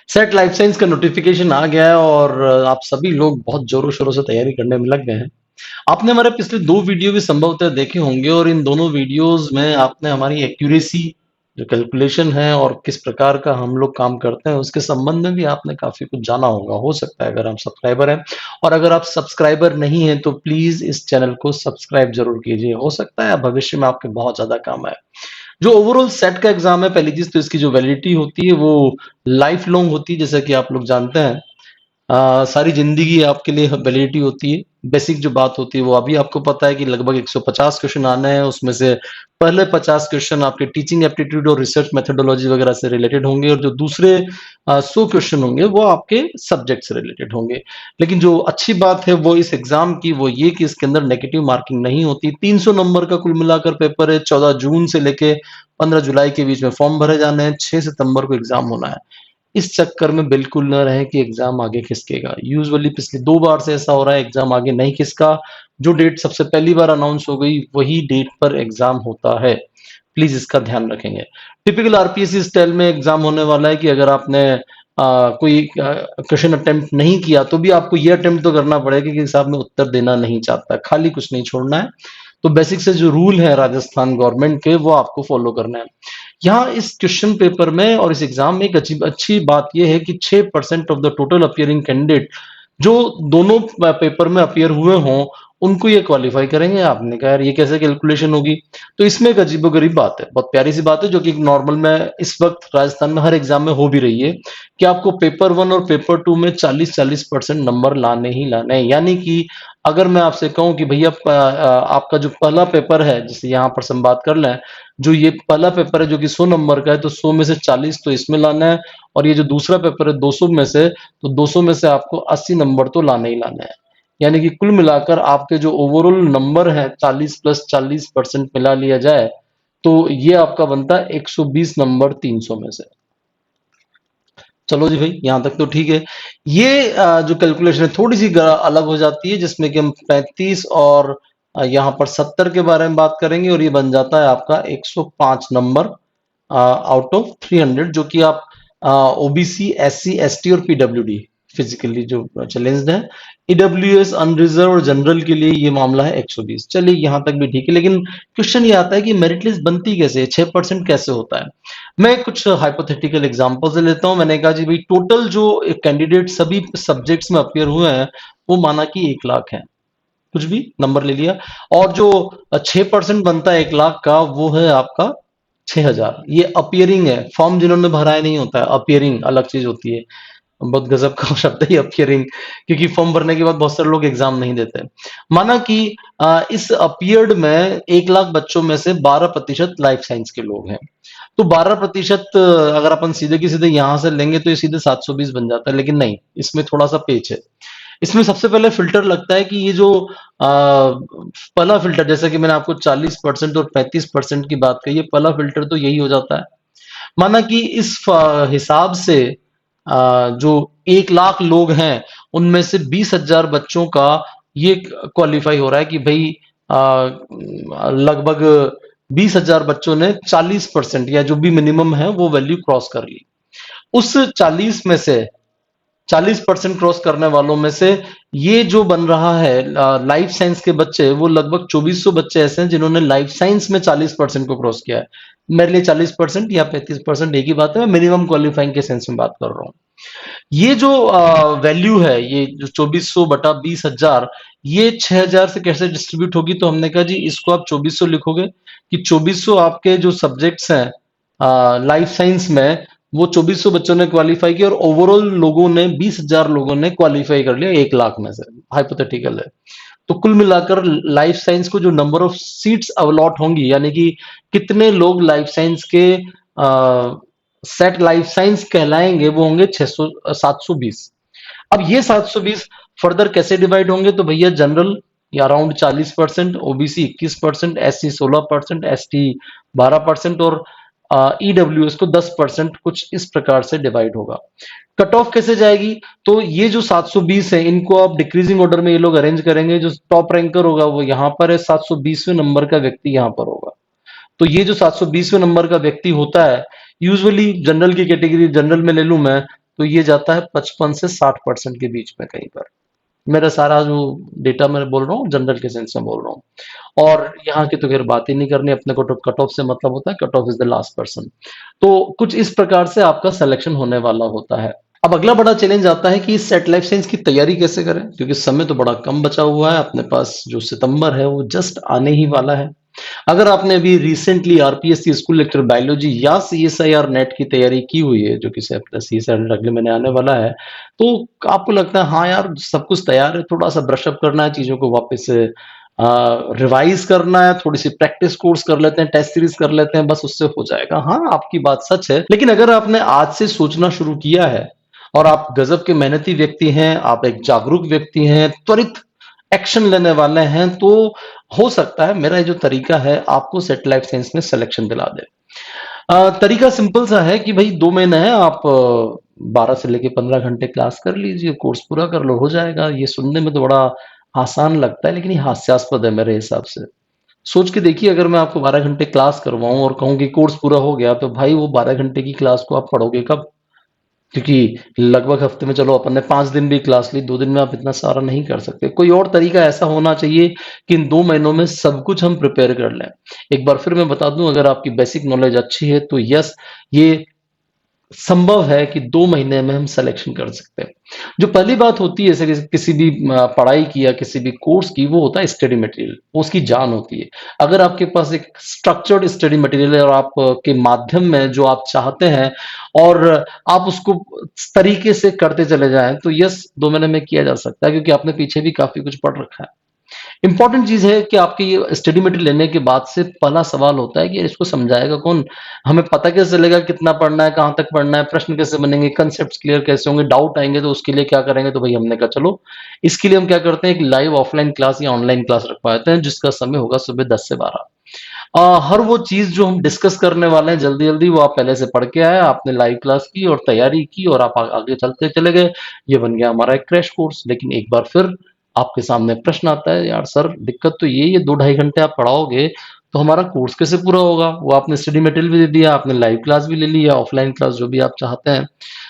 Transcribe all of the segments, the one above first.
Set life science का notification आ गया है और आप सभी लोग बहुत जोरों शोरों से तैयारी करने में लग गए हैं। आपने हमारे पिछले 2 वीडियो भी संभवतः देखे होंगे और इन दोनों वीडियोस में आपने हमारी एक्यूरेसी जो कैलकुलेशन है और किस प्रकार का हम लोग काम करते हैं उसके संबंध में भी आपने काफी कुछ जाना होगा। हो सकता है अगर आप सब्सक्राइबर हैं और अगर आप सब्सक्राइबर नहीं हैं तो प्लीज इस चैनल को सब्सक्राइब जरूर कीजिए। हो सकता है भविष्य में आपके बहुत ज्यादा काम आए। जो ओवरऑल सेट का एग्जाम है, पहली चीज तो इसकी जो वैलिडिटी होती है वो लाइफ लॉन्ग होती है, जैसा कि आप लोग जानते हैं। सारी जिंदगी आपके लिए वैलिडिटी होती है। बेसिक जो बात होती है वो अभी आपको पता है कि लगभग 150 क्वेश्चन आने हैं, उसमें से पहले 50 क्वेश्चन आपके टीचिंग एप्टीट्यूड और रिसर्च मेथोडोलॉजी वगैरह से रिलेटेड होंगे और जो दूसरे 100 क्वेश्चन होंगे वो आपके सब्जेक्ट से रिलेटेड होंगे। लेकिन जो अच्छी बात है वो इस एग्जाम की वो ये कि इसके अंदर नेगेटिव मार्किंग नहीं होती। 300 नंबर का कुल मिलाकर पेपर है। 14 जून से लेके 15 जुलाई के बीच में फॉर्म भरे जाने हैं। 6 सितंबर को एग्जाम होना है। इस चक्कर में बिल्कुल न रहे कि एग्जाम आगे खिसकेगा। यूजुअली पिछले 2 बार से ऐसा हो रहा है, एग्जाम आगे नहीं खिसका। जो डेट सबसे पहली बार अनाउंस हो गई वही डेट पर एग्जाम होता है। प्लीज इसका ध्यान रखेंगे। टिपिकल आरपीएससी स्टाइल में एग्जाम होने वाला है कि अगर आपने कोई क्वेश्चन अटेम्प्ट नहीं किया तो भी आपको ये अटेम्प्ट तो करना पड़ेगा कि साहब मैं उत्तर देना नहीं चाहता, खाली कुछ नहीं छोड़ना है। तो बेसिक से जो रूल है राजस्थान गवर्नमेंट के वो आपको फॉलो करना है। यहाँ इस क्वेश्चन पेपर में और इस एग्जाम में एक अच्छी बात यह है कि 6% of the total appearing candidate जो दोनों पेपर में अपियर हुए हों उनको ये क्वालिफाई करेंगे। आपने कहा यार ये कैसे कैलकुलेशन होगी? तो इसमें एक अजीबोगरीब बात है, बहुत प्यारी सी बात है जो कि नॉर्मल में इस वक्त राजस्थान में हर एग्जाम में हो भी रही है कि आपको पेपर 1 और पेपर 2 में 40-40% नंबर लाने ही लाने हैं। यानी कि अगर मैं आपसे कहूं कि भैया आपका जो पहला पेपर है, जिसे यहाँ पर हम बात कर लें, जो ये पहला पेपर है जो कि 100 नंबर का है, तो 100 में से 40 तो इसमें लाना है और ये जो दूसरा पेपर है 200 में से, तो 200 में से आपको 80 नंबर तो लाने ही लाने हैं। यानी कि कुल मिलाकर आपके जो ओवरऑल नंबर है 40 प्लस 40% मिला लिया जाए तो ये आपका बनता है 120 नंबर 300 में से। चलो जी भाई, यहां तक तो ठीक है। ये जो कैलकुलेशन है थोड़ी सी अलग हो जाती है जिसमें कि हम 35 और यहाँ पर 70 के बारे में बात करेंगे और ये बन जाता है आपका 105 नंबर आउट ऑफ 300, जो कि आप ओबीसी, एससी, एसटी और पीडब्ल्यूडी फिजिकली जो चैलेंज्ड है। ईडब्ल्यूएस, अनरिजर्व और जनरल के लिए ये मामला है 120। चलिए यहां तक भी ठीक है, लेकिन क्वेश्चन ये आता है कि मेरिट लिस्ट बनती कैसे है, 6% कैसे होता है? मैं कुछ हाइपोथेटिकल एग्जांपल से लेता हूं। मैंने कहा जी भाई टोटल जो कैंडिडेट सभी सब्जेक्ट्स में अपियर हुए हैं वो माना कि 1 लाख है, कुछ भी नंबर ले लिया, और जो 6% बनता है 1 लाख का वो है आपका 6,000। ये अपियरिंग है, फॉर्म जिन्होंने भरा है नहीं होता है, अपियरिंग अलग चीज होती है। बहुत गजब का शब्द है अपियरिंग, क्योंकि फॉर्म भरने के बाद बहुत सारे लोग एग्जाम नहीं देते। माना कि इस अपियर्ड में 1 लाख बच्चों में से 12% लाइफ साइंस के लोग हैं। तो 12% अगर अपन सीधे की सीधे यहां से लेंगे तो ये सीधे 720 बन जाता है, लेकिन नहीं, इसमें थोड़ा सा पेच है। इसमें सबसे पहले फिल्टर लगता है कि ये जो पहला फिल्टर, जैसा कि मैंने आपको 40% और 35% की बात कही है, पहला फिल्टर तो यही हो जाता है। माना कि इस हिसाब से जो 1 लाख लोग हैं उनमें से 20,000 बच्चों का ये क्वालिफाई हो रहा है कि भाई लगभग 20,000 बच्चों ने 40% या जो भी मिनिमम है वो वैल्यू क्रॉस कर ली। उस 40% क्रॉस करने वालों में से ये जो बन रहा है लाइफ साइंस के बच्चे, वो लगभग 2400 बच्चे ऐसे हैं जिन्होंने लाइफ साइंस में 40% को क्रॉस किया है। मेरे लिए 40% या 35% एक ही बात है, मैं मिनिमम क्वालिफाइंग के सेंस में बात कर रहा हूँ। ये जो वैल्यू है, ये जो 2400 बटा 20,000, ये 6,000 से कैसे डिस्ट्रीब्यूट होगी? तो हमने कहा जी इसको आप 2400 लिखोगे कि 2400 आपके जो सब्जेक्ट्स हैं लाइफ साइंस में, वो 2400 बच्चों ने क्वालिफाई किया और ओवरऑल लोगों ने 20,000 लोगों ने क्वालिफाई कर लिया 1 लाख में से। हाइपोथेटिकल है। तो कुल मिलाकर लाइफ साइंस को जो नंबर ऑफ सीट्स अलॉट होंगी, यानी कि कितने लोग लाइफ साइंस के सेट लाइफ साइंस कहलाएंगे, वो होंगे 720। अब ये 720 फर्दर कैसे डिवाइड होंगे? तो भैया जनरल या अराउंड 40%, ओबीसी 21%, एससी 16%, एसटी 12% और ईडब्ल्यूएस को 10%, कुछ इस प्रकार से डिवाइड होगा। कट ऑफ कैसे जाएगी? तो ये जो 720 है इनको आप डिक्रीजिंग ऑर्डर में ये लोग अरेंज करेंगे। जो टॉप रैंकर होगा वो यहाँ पर है, 720वें नंबर का व्यक्ति यहाँ पर होगा। तो ये जो 720वें नंबर का व्यक्ति होता है, यूजुअली जनरल की कैटेगरी जनरल में ले लूं मैं, तो ये जाता है 55 से 60% के बीच में कहीं पर। मेरा सारा जो डेटा मैं बोल रहा हूँ जनरल के सेंस में बोल रहा हूँ। और यहाँ की तो खैर बात ही नहीं करनी, अपने को तो कट ऑफ से मतलब होता है, cut off is the last person. तो कुछ इस प्रकार से आपका सिलेक्शन होने वाला होता है। अब अगला बड़ा चैलेंज आता है कि इस सेट लाइफ साइंस की तैयारी कैसे करें, क्योंकि समय तो बड़ा कम बचा हुआ है अपने पास। जो सितंबर है वो जस्ट आने ही वाला है। अगर आपने अभी recently RPSC school lecture biology या सीएसआईआर नेट की तैयारी की हुई है, जो कि सीएसआईआर नेट अगले महीने आने वाला है, तो आपको लगता है हाँ यार सब कुछ तैयार है, थोड़ा सा ब्रशअप करना है, चीजों को वापस से रिवाइज करना है, थोड़ी सी प्रैक्टिस कोर्स कर लेते हैं, टेस्ट सीरीज कर लेते हैं, बस उससे हो जाएगा। हाँ, आपकी बात सच है, लेकिन अगर आपने आज से सोचना शुरू किया है और आप गजब के मेहनती व्यक्ति हैं, आप एक जागरूक व्यक्ति हैं, त्वरित एक्शन लेने वाले हैं, तो हो सकता है मेरा ये जो तरीका है आपको सेट लाइफ साइंस में सिलेक्शन दिला दे। तरीका सिंपल सा है कि भाई 2 महीने हैं, आप 12 से लेके 15 घंटे क्लास कर लीजिए, कोर्स पूरा कर लो, हो जाएगा। ये सुनने में तो बड़ा आसान लगता है, लेकिन ये हास्यास्पद है मेरे हिसाब से। सोच के देखिए, अगर मैं आपको 12 घंटे क्लास करवाऊं और कहूं कि कोर्स पूरा हो गया, तो भाई वो 12 घंटे की क्लास को आप पढ़ोगे कब? क्योंकि लगभग हफ्ते में चलो अपन ने 5 दिन भी क्लास ली, 2 दिन में आप इतना सारा नहीं कर सकते। कोई और तरीका ऐसा होना चाहिए कि इन 2 महीनों में सब कुछ हम प्रिपेयर कर लें। एक बार फिर मैं बता दूं, अगर आपकी बेसिक नॉलेज अच्छी है तो यस, ये संभव है कि 2 महीने में हम सिलेक्शन कर सकते हैं। जो पहली बात होती है जैसे किसी भी पढ़ाई की या किसी भी कोर्स की, वो होता है स्टडी मटेरियल, वो उसकी जान होती है। अगर आपके पास एक स्ट्रक्चर्ड स्टडी मटेरियल है और आप के माध्यम में जो आप चाहते हैं और आप उसको तरीके से करते चले जाएं, तो यस 2 महीने में किया जा सकता है, क्योंकि आपने पीछे भी काफी कुछ पढ़ रखा है। इंपॉर्टेंट चीज है कि आपके ये स्टडी मटेरियल लेने के बाद से पहला सवाल होता है कि इसको समझाएगा कौन? हमें पता कैसे चलेगा कितना पढ़ना है, कहाँ तक पढ़ना है, प्रश्न कैसे बनेंगे, कंसेप्ट क्लियर कैसे होंगे, डाउट आएंगे तो उसके लिए क्या करेंगे? तो भाई हमने कहा चलो इसके लिए हम क्या करते हैं, एक लाइव ऑफलाइन क्लास या ऑनलाइन क्लास रखवाते हैं, जिसका समय होगा सुबह 10 से 12। हर वो चीज जो हम डिस्कस करने वाले हैं जल्दी जल्दी, वो आप पहले से पढ़ के आए, आपने लाइव क्लास की और तैयारी की और आप आगे चलते चले गए। ये बन गया हमारा एक क्रैश कोर्स। लेकिन एक बार फिर आपके सामने प्रश्न आता है, यार सर दिक्कत तो ये 2 ढाई घंटे आप पढ़ाओगे तो हमारा कोर्स कैसे पूरा होगा? वो आपने स्टडी मटेरियल भी दे दिया, आपने लाइव क्लास भी ले ली या ऑफलाइन क्लास जो भी आप चाहते हैं,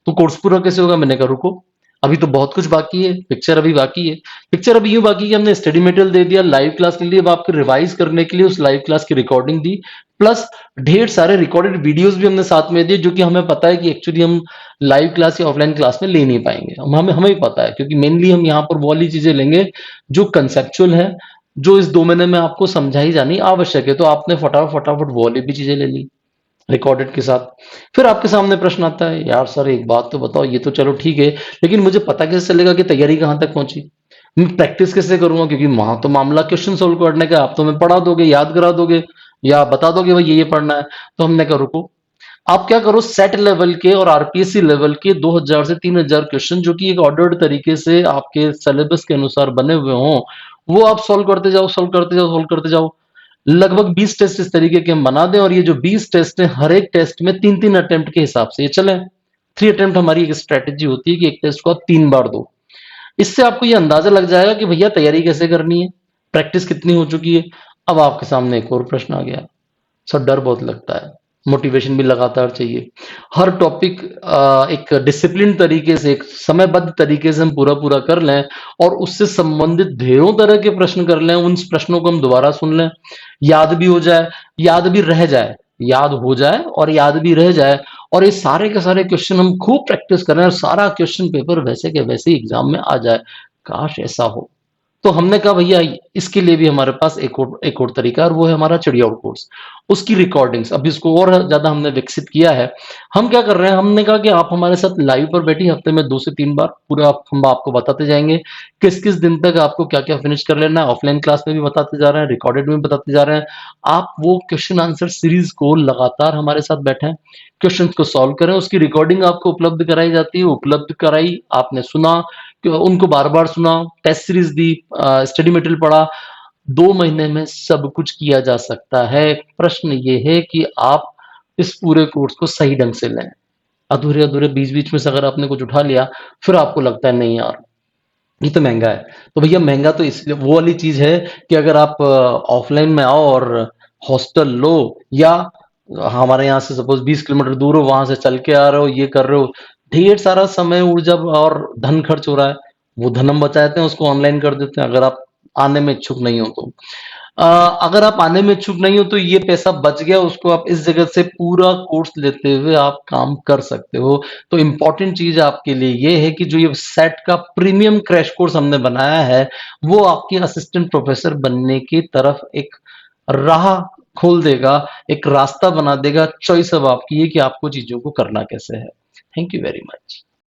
तो कोर्स पूरा कैसे होगा? मैंने कहा रुको, अभी तो बहुत कुछ बाकी है, पिक्चर अभी बाकी है। पिक्चर अभी यूं बाकी है कि हमने स्टडी मटेरियल दे दिया, लाइव क्लास के लिए अब आपको रिवाइज करने के लिए उस लाइव क्लास की रिकॉर्डिंग दी, प्लस ढेर सारे रिकॉर्डेड वीडियोस भी हमने साथ में दिए, जो कि हमें पता है कि एक्चुअली हम लाइव क्लास या ऑफलाइन क्लास में ले नहीं पाएंगे। हमें हमें ही पता है, क्योंकि मेनली हम यहाँ पर वो वाली चीजें लेंगे जो कंसेप्चुअल है, जो इस 2 महीने में आपको समझाई जानी आवश्यक है। तो आपने फटाफट फटाफट वो वाली भी चीजें ले ली रिकॉर्डेड के साथ। फिर आपके सामने प्रश्न आता है, यार सर एक बात तो बताओ, ये तो चलो ठीक है, लेकिन मुझे पता कैसे चलेगा कि तैयारी कहाँ तक पहुंची? मैं प्रैक्टिस कैसे करूंगा? क्योंकि वहां तो मामला क्वेश्चन सोल्व करने का, आप तो हमें पढ़ा दोगे, याद करा दोगे या बता दोगे भाई ये पढ़ना है। तो हमने कहा रुको, आप क्या करो, सेट लेवल के और आरपीएससी लेवल के 2000 से 3000 क्वेश्चन, जो कि एक ऑर्डर्ड तरीके से आपके सिलेबस के अनुसार बने हुए हों, वो आप सॉल्व करते जाओ, सॉल्व करते जाओ, सॉल्व करते जाओ। लगभग 20 टेस्ट इस तरीके के हम बना दें, और ये जो 20 टेस्ट है, हर एक टेस्ट में 3-3 अटेम्प्ट के हिसाब से ये चले। 3 अटेम्प्ट हमारी एक स्ट्रेटेजी होती है कि एक टेस्ट को आप 3 बार दो। इससे आपको ये अंदाजा लग जाएगा कि भैया तैयारी कैसे करनी है, प्रैक्टिस कितनी हो चुकी है। अब आपके सामने एक और प्रश्न आ गया, सर डर बहुत लगता है, मोटिवेशन भी लगातार चाहिए। हर टॉपिक एक डिसिप्लिन तरीके से, एक समयबद्ध तरीके से हम पूरा पूरा कर लें और उससे संबंधित ढेरों तरह के प्रश्न कर लें, उन प्रश्नों को हम दोबारा सुन लें, याद भी हो जाए, याद भी रह जाए, याद हो जाए और याद भी रह जाए, और ये सारे के सारे क्वेश्चन हम खूब प्रैक्टिस करें और सारा क्वेश्चन पेपर वैसे के वैसे ही एग्जाम में आ जाए। काश ऐसा हो। तो हमने कहा भैया इसके लिए भी हमारे पास एक और तरीका है, और वो है हमारा चिड़िया उड़ कोर्स। उसकी रिकॉर्डिंग्स अब इसको और ज्यादा हमने विकसित किया है। हम क्या कर रहे हैं, हमने कहा कि आप हमारे साथ लाइव पर बैठिए, हफ्ते में 2 से 3 बार पूरा हम आपको बताते जाएंगे किस किस दिन तक आपको क्या क्या फिनिश कर लेना है। ऑफलाइन क्लास में भी बताते जा रहे हैं, रिकॉर्डेड में भी बताते जा रहे हैं। आप वो क्वेश्चन आंसर सीरीज को लगातार हमारे साथ बैठे, क्वेश्चन को सॉल्व करें, उसकी रिकॉर्डिंग आपको उपलब्ध कराई जाती है, उपलब्ध कराई, आपने सुना, उनको बार बार सुना, टेस्ट सीरीज दी, स्टडी मटेरियल पढ़ा। 2 महीने में सब कुछ किया जा सकता है। प्रश्न ये है कि आप इस पूरे कोर्स को सही ढंग से लें। अधूरे अधूरे बीच बीच में से अगर आपने कुछ उठा लिया, फिर आपको लगता है नहीं यार ये तो महंगा है, तो भैया महंगा तो इसलिए वो वाली चीज है कि अगर आप ऑफलाइन में आओ और हॉस्टल लो, या हमारे यहाँ से सपोज 20 किलोमीटर दूर हो, वहां से चल के आ रहे हो, ये कर रहे हो, ढेर सारा समय, ऊर्जा और धन खर्च हो रहा है, वो धन हम बचाते हैं, उसको ऑनलाइन कर देते हैं, अगर आप आने में इच्छुक नहीं हो तो। अगर आप आने में इच्छुक नहीं हो तो ये पैसा बच गया, उसको आप इस जगह से पूरा कोर्स लेते हुए आप काम कर सकते हो। तो इम्पोर्टेंट चीज़ आपके लिए ये है कि जो ये सेट का प्रीमियम क्रैश कोर्स हमने बनाया है, वो आपकी असिस्टेंट प्रोफेसर बनने की तरफ एक राह खोल देगा, एक रास्ता बना देगा। चॉइस अब आपकी है कि आपको चीज़ों को करना कैसे है। Thank you very much.